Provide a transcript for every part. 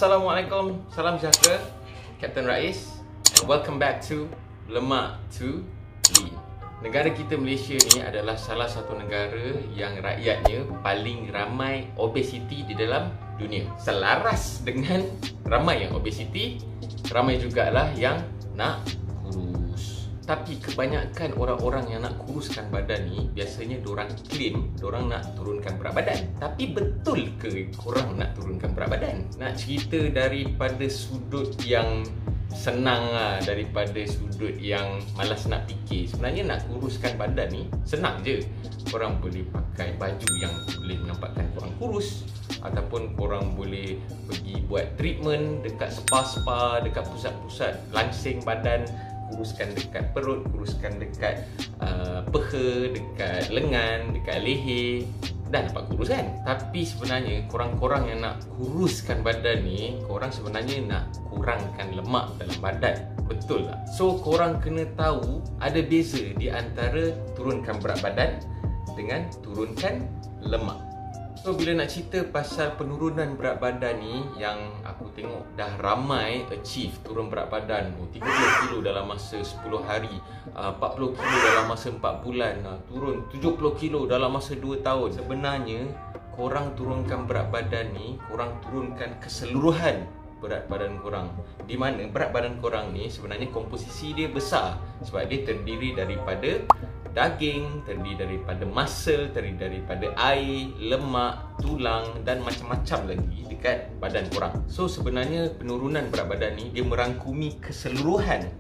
Assalamualaikum, salam sejahtera, Captain Rais, and welcome back to Lemak to Lean. Negara kita Malaysia ni adalah salah satu negara yang rakyatnya paling ramai obesiti di dalam dunia. Selaras dengan ramai yang obesiti, ramai jugalah yang nak kurus. Tapi kebanyakan orang-orang yang nak kuruskan badan ni biasanya diorang claim diorang nak turunkan berat badan. Tapi betul ke korang nak turunkan berat badan? Nak cerita daripada sudut yang senang lah, daripada sudut yang malas nak fikir. Sebenarnya nak kuruskan badan ni senang je. Korang boleh pakai baju yang boleh menampakkan korang kurus, ataupun korang boleh pergi buat treatment dekat spa-spa, dekat pusat-pusat langsing badan, kuruskan dekat perut, kuruskan dekat peha, dekat lengan, dekat leher, dan dapat kurus kan. Tapi sebenarnya korang-korang yang nak kuruskan badan ni, korang sebenarnya nak kurangkan lemak dalam badan. Betul tak? So korang kena tahu ada beza di antara turunkan berat badan dengan turunkan lemak. So bila nak cerita pasal penurunan berat badan ni, yang aku tengok dah ramai achieve turun berat badan 30 kilo dalam masa 10 hari, 40 kilo dalam masa 4 bulan, turun 70 kilo dalam masa 2 tahun. Sebenarnya korang turunkan berat badan ni, korang turunkan keseluruhan berat badan korang. Di mana berat badan korang ni sebenarnya komposisi dia besar, sebab dia terdiri daripada daging, terdiri daripada muscle, terdiri daripada air, lemak, tulang dan macam-macam lagi dekat badan korang. So sebenarnya penurunan berat badan ni dia merangkumi keseluruhan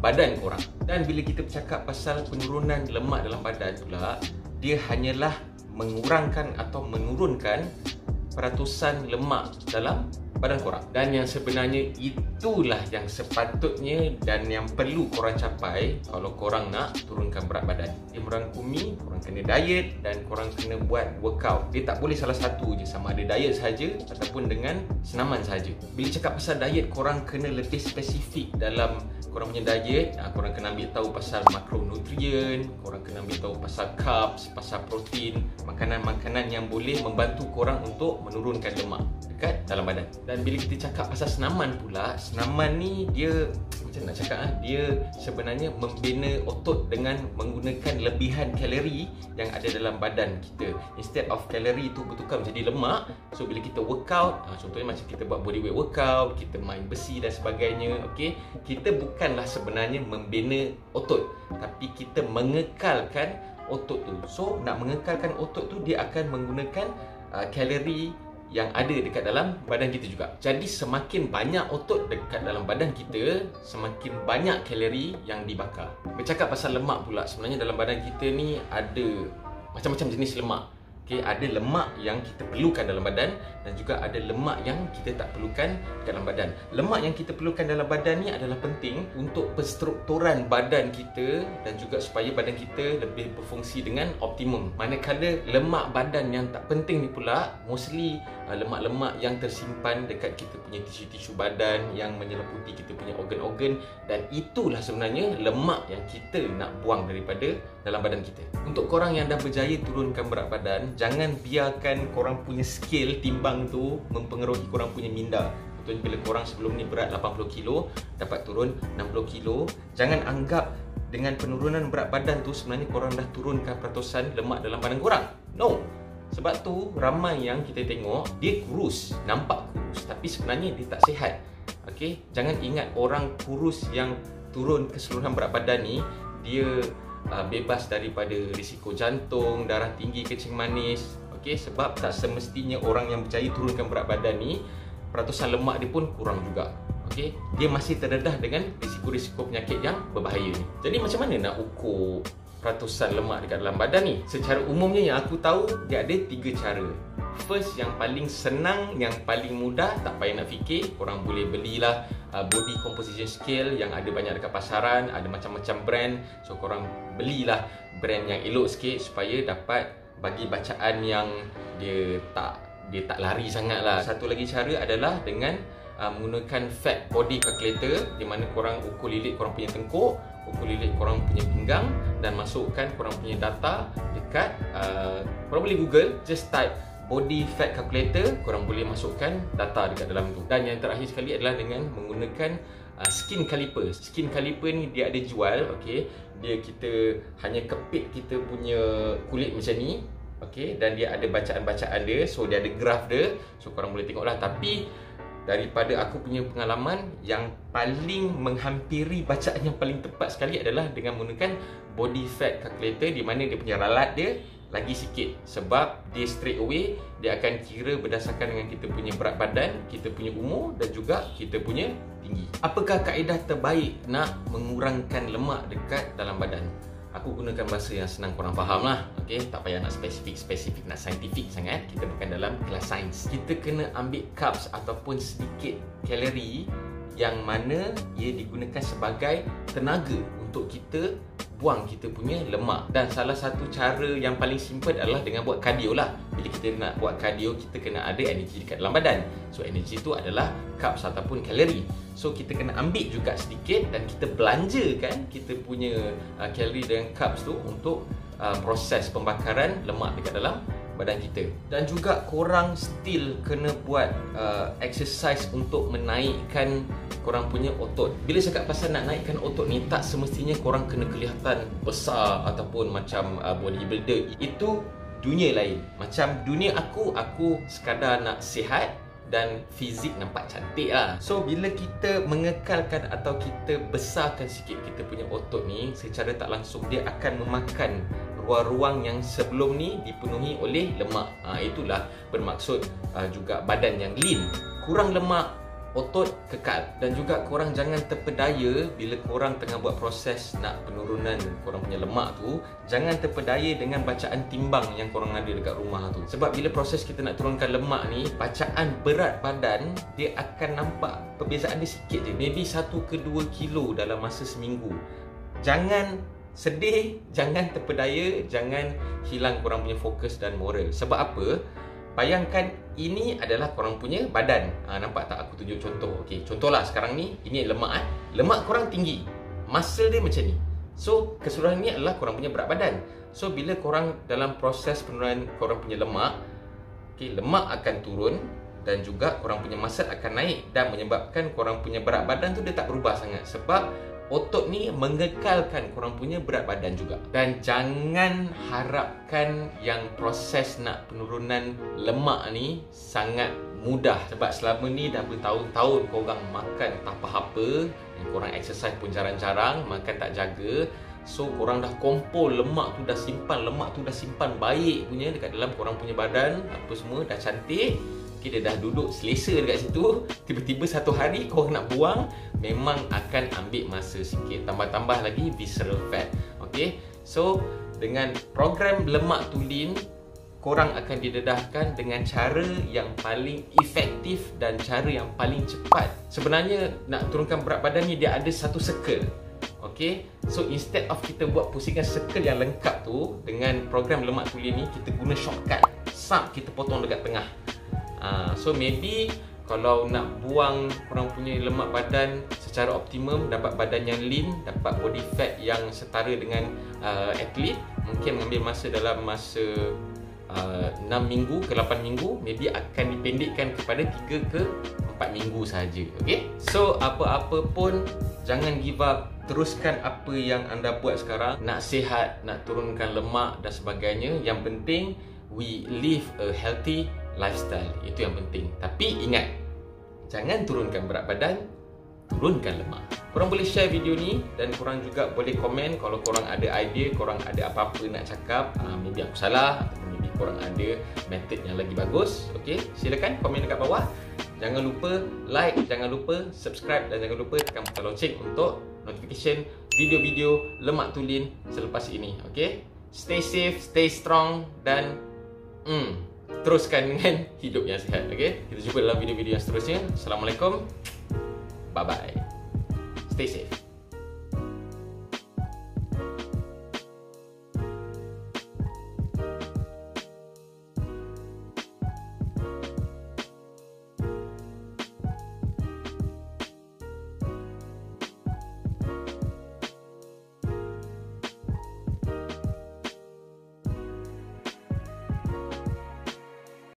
badan korang. Dan bila kita bercakap pasal penurunan lemak dalam badan pula, dia hanyalah mengurangkan atau menurunkan peratusan lemak dalam badan korang. Dan yang sebenarnya itulah yang sepatutnya dan yang perlu korang capai kalau korang nak turunkan berat badan. Dia merangkumi, korang kena diet dan korang kena buat workout. Dia tak boleh salah satu je, sama ada diet sahaja ataupun dengan senaman sahaja. Bila cakap pasal diet, korang kena lebih spesifik dalam korang punya diet. Korang kena ambil tahu pasal makronutrien, korang kena ambil tahu pasal carbs, pasal protein, makanan-makanan yang boleh membantu korang untuk menurunkan lemak dekat dalam badan. Dan bila kita cakap pasal senaman pula, senaman ni dia macam nak cakap, dia sebenarnya membina otot dengan menggunakan lebihan kalori yang ada dalam badan kita. Instead of kalori tu bertukar menjadi lemak. So bila kita workout, contohnya macam kita buat bodyweight workout, kita main besi dan sebagainya, okey, kita bukanlah sebenarnya membina otot, tapi kita mengekalkan otot tu. So nak mengekalkan otot tu, dia akan menggunakan kalori yang ada dekat dalam badan kita juga. Jadi semakin banyak otot dekat dalam badan kita, semakin banyak kalori yang dibakar. Bercakap pasal lemak pula, sebenarnya dalam badan kita ni ada macam-macam jenis lemak. Okay, ada lemak yang kita perlukan dalam badan dan juga ada lemak yang kita tak perlukan dalam badan. Lemak yang kita perlukan dalam badan ni adalah penting untuk penstrukturan badan kita dan juga supaya badan kita lebih berfungsi dengan optimum. Manakala lemak badan yang tak penting ni pula, mostly lemak-lemak yang tersimpan dekat kita punya tisu-tisu badan yang menyeliputi kita punya organ-organ, dan itulah sebenarnya lemak yang kita nak buang daripada dalam badan kita. Untuk korang yang dah berjaya turunkan berat badan, jangan biarkan korang punya skill timbang tu mempengaruhi korang punya minda. Contohnya bila korang sebelum ni berat 80 kilo, dapat turun 60 kilo, jangan anggap dengan penurunan berat badan tu sebenarnya korang dah turunkan peratusan lemak dalam badan korang. No. Sebab tu ramai yang kita tengok dia kurus, nampak kurus, tapi sebenarnya dia tak sihat. Okey, jangan ingat orang kurus yang turun keseluruhan berat badan ni dia bebas daripada risiko jantung, darah tinggi, kencing manis. Okey, sebab tak semestinya orang yang berjaya turunkan berat badan ni peratusan lemak dia pun kurang juga. Okey, dia masih terdedah dengan risiko-risiko penyakit yang berbahaya ni. Jadi macam mana nak ukur peratusan lemak dekat dalam badan ni? Secara umumnya yang aku tahu, dia ada 3 cara. First, yang paling senang, yang paling mudah, tak payah nak fikir, korang boleh belilah body composition scale yang ada banyak dekat pasaran, ada macam-macam brand. So korang belilah brand yang elok sikit supaya dapat bagi bacaan yang dia tak lari sangat lah. Satu lagi cara adalah dengan menggunakan fat body calculator, di mana korang ukur lilit korang punya tengkuk, ukur lilit korang punya pinggang dan masukkan korang punya data dekat korang boleh Google, just type body fat calculator, korang boleh masukkan data dekat dalam tu. Dan yang terakhir sekali adalah dengan menggunakan skin caliper. Skin caliper ni dia ada jual, okey. Dia kita hanya kepit kita punya kulit macam ni, okey, dan dia ada bacaan-bacaan dia. So dia ada graf dia. So korang boleh tengoklah. Tapi daripada aku punya pengalaman, yang paling menghampiri bacaan yang paling tepat sekali adalah dengan menggunakan body fat calculator, di mana dia punya ralat dia lagi sikit, sebab dia straight away dia akan kira berdasarkan dengan kita punya berat badan, kita punya umur dan juga kita punya tinggi. Apakah kaedah terbaik nak mengurangkan lemak dekat dalam badan? Aku gunakan bahasa yang senang korang faham lah, okay? Tak payah nak spesifik, nak saintifik sangat. Kita bukan dalam kelas sains. Kita kena ambil carbs ataupun sedikit kalori yang mana ia digunakan sebagai tenaga untuk kita buang kita punya lemak. Dan salah satu cara yang paling simple adalah dengan buat cardio lah. Bila kita nak buat cardio, kita kena ada energi dekat dalam badan. So energi tu adalah carbs ataupun kalori. So kita kena ambil juga sedikit dan kita belanjakan kita punya kalori dan carbs tu untuk proses pembakaran lemak dekat dalam badan kita. Dan juga korang still kena buat exercise untuk menaikkan korang punya otot. Bila cakap pasal nak naikkan otot ni, tak semestinya korang kena kelihatan besar ataupun macam bodybuilder. Itu dunia lain. Macam dunia aku sekadar nak sihat dan fizik nampak cantik lah. So bila kita mengekalkan atau kita besarkan sikit kita punya otot ni, secara tak langsung dia akan memakan ruang-ruang yang sebelum ni dipenuhi oleh lemak. Itulah bermaksud juga badan yang lean. Kurang lemak, otot kekal. Dan juga korang jangan terpedaya bila korang tengah buat proses nak penurunan korang punya lemak tu. Jangan terpedaya dengan bacaan timbang yang korang ada dekat rumah tu. Sebab bila proses kita nak turunkan lemak ni, bacaan berat badan dia akan nampak perbezaan dia sikit je. Maybe 1 ke 2 kilo dalam masa seminggu. Jangan sedih, jangan terpedaya, jangan hilang korang punya fokus dan moral. Sebab apa? Bayangkan ini adalah korang punya badan. Nampak tak aku tunjuk contoh? Okey, contohlah sekarang ni, ini lemak lemak korang tinggi. Muscle dia macam ni. So, keseluruhan ni adalah korang punya berat badan. So, bila korang dalam proses penurunan korang punya lemak, okey, lemak akan turun dan juga korang punya muscle akan naik dan menyebabkan korang punya berat badan tu dia tak berubah sangat. Sebab otot ni mengekalkan korang punya berat badan juga. Dan jangan harapkan yang proses nak penurunan lemak ni sangat mudah. Sebab selama ni dah bertahun-tahun korang makan tak apa-apa, korang exercise pun jarang-jarang, makan tak jaga. So korang dah kumpul lemak tu, dah simpan baik punya dekat dalam korang punya badan. Apa semua dah cantik. Dia dah duduk selesa dekat situ. Tiba-tiba satu hari korang nak buang, memang akan ambil masa sikit. Tambah-tambah lagi visceral fat. Okay, so dengan program lemak to lean, korang akan didedahkan dengan cara yang paling efektif dan cara yang paling cepat. Sebenarnya nak turunkan berat badan ni dia ada satu circle. Okay, so instead of kita buat pusingan circle yang lengkap tu, dengan program lemak to lean ni kita guna shortcut. Kita potong dekat tengah. So maybe kalau nak buang korang punya lemak badan secara optimum, dapat badan yang lean, dapat body fat yang setara dengan atlet, mungkin mengambil masa dalam masa 6 minggu ke 8 minggu, maybe akan dipendekkan kepada 3 ke 4 minggu sahaja. Okay, so apa-apa pun jangan give up. Teruskan apa yang anda buat sekarang. Nak sihat, nak turunkan lemak dan sebagainya, yang penting we live a healthy lifestyle. Itu yang penting. Tapi ingat, jangan turunkan berat badan, turunkan lemak. Korang boleh share video ni dan korang juga boleh komen kalau korang ada idea, korang ada apa-apa nak cakap. Maybe aku salah ataupun maybe korang ada method yang lagi bagus. Okay, silakan komen dekat bawah. Jangan lupa like, jangan lupa subscribe dan jangan lupa tekan butang loceng untuk notification video-video lemak to lean selepas ini. Okay, stay safe, stay strong dan teruskan dengan hidup yang sihat. Okay, kita jumpa dalam video-video yang seterusnya. Assalamualaikum. Bye-bye. Stay safe.